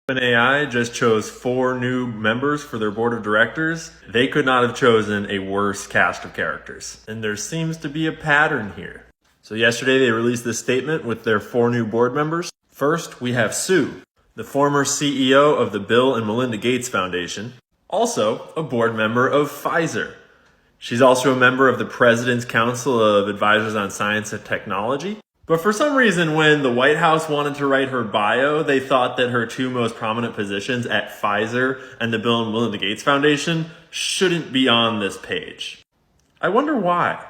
OpenAI just chose 4 new members for their board of directors. They could not have chosen a worse cast of characters. And there seems to be a pattern here. So yesterday they released this statement with their 4 new board members. First, we have Sue, the former CEO of the Bill and Melinda Gates Foundation, also a board member of Pfizer. She's also a member of the President's Council of Advisors on Science and Technology. But for some reason, when the White House wanted to write her bio, they thought that her 2 most prominent positions at Pfizer and the Bill and Melinda Gates Foundation shouldn't be on this page. I wonder why.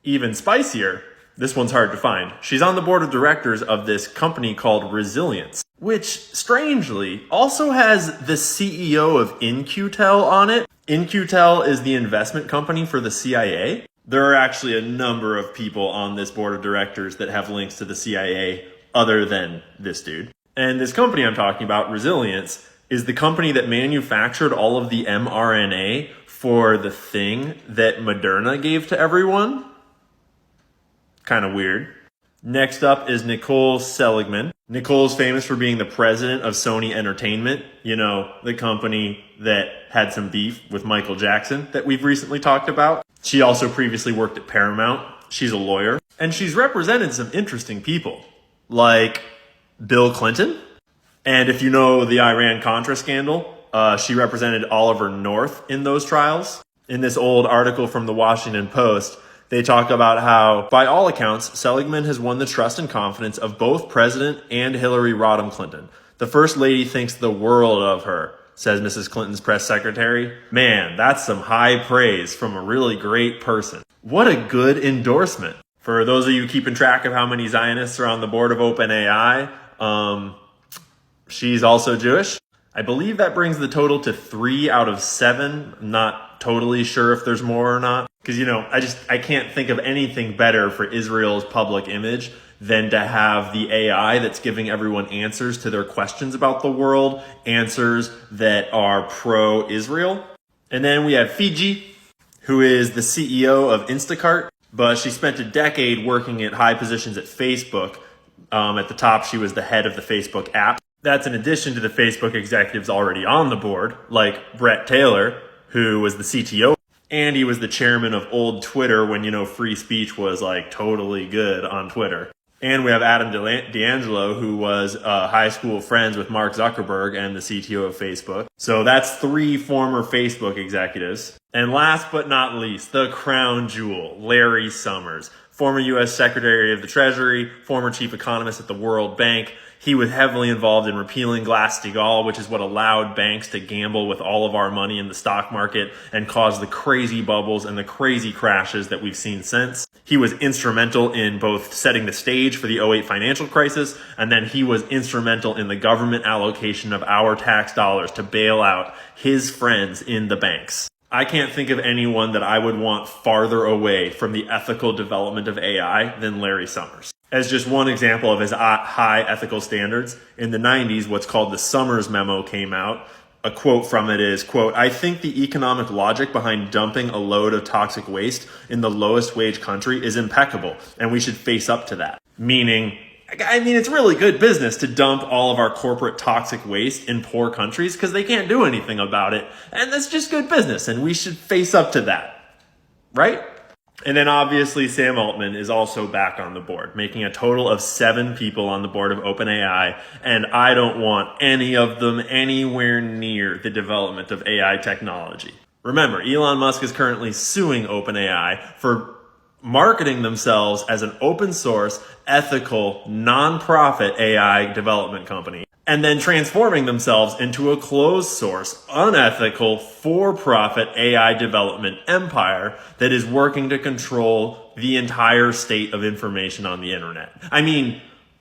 Even spicier, this one's hard to find. She's on the board of directors of this company called Resilience, which strangely also has the CEO of In-Q-Tel on it. In-Q-Tel is the investment company for the CIA. There are actually a number of people on this board of directors that have links to the CIA other than this dude. And this company I'm talking about, Resilience, is the company that manufactured all of the mRNA for the thing that Moderna gave to everyone. Kind of weird. Next up is Nicole Seligman. Nicole's famous for being the president of Sony Entertainment, you know, the company that had some beef with Michael Jackson that we've recently talked about. She also previously worked at Paramount. She's a lawyer. And she's represented some interesting people, like Bill Clinton. And if you know the Iran-Contra scandal, she represented Oliver North in those trials. In this old article from the Washington Post, they talk about how, by all accounts, Seligman has won the trust and confidence of both President and Hillary Rodham Clinton. The First Lady thinks the world of her, says Mrs. Clinton's press secretary. Man, that's some high praise from a really great person. What a good endorsement. For those of you keeping track of how many Zionists are on the board of OpenAI, she's also Jewish. I believe that brings the total to 3 out of 7. I'm not totally sure if there's more or not. Because, you know, I can't think of anything better for Israel's public image than to have the AI that's giving everyone answers to their questions about the world, answers that are pro-Israel. And then we have Fiji, who is the CEO of Instacart, but she spent a decade working at high positions at Facebook. At the top, she was the head of the Facebook app. That's in addition to the Facebook executives already on the board, like Brett Taylor, who was the CTO. And he was the chairman of old Twitter when, you know, free speech was like totally good on Twitter. And we have Adam D'Angelo, who was high school friends with Mark Zuckerberg and the CTO of Facebook. So that's 3 former Facebook executives. And last but not least, the crown jewel, Larry Summers, former U.S. Secretary of the Treasury, former chief economist at the World Bank. He was heavily involved in repealing Glass-Steagall, which is what allowed banks to gamble with all of our money in the stock market and cause the crazy bubbles and the crazy crashes that we've seen since. He was instrumental in both setting the stage for the '08 financial crisis, and then he was instrumental in the government allocation of our tax dollars to bail out his friends in the banks. I can't think of anyone that I would want farther away from the ethical development of AI than Larry Summers. As just one example of his high ethical standards, in the 90s, what's called the Summers Memo came out. A quote from it is, quote, "I think the economic logic behind dumping a load of toxic waste in the lowest wage country is impeccable, and we should face up to that." Meaning, it's really good business to dump all of our corporate toxic waste in poor countries because they can't do anything about it. And that's just good business, and we should face up to that. Right? And then obviously Sam Altman is also back on the board, making a total of 7 people on the board of OpenAI, and I don't want any of them anywhere near the development of AI technology. Remember, Elon Musk is currently suing OpenAI for marketing themselves as an open source, ethical, non-profit AI development company, and then transforming themselves into a closed source, unethical, for-profit AI development empire that is working to control the entire state of information on the internet.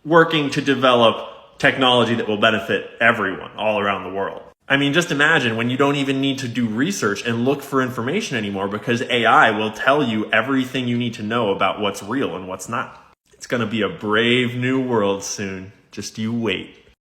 Working to develop technology that will benefit everyone all around the world. Just imagine when you don't even need to do research and look for information anymore because AI will tell you everything you need to know about what's real and what's not. It's going to be a brave new world soon. Just you wait.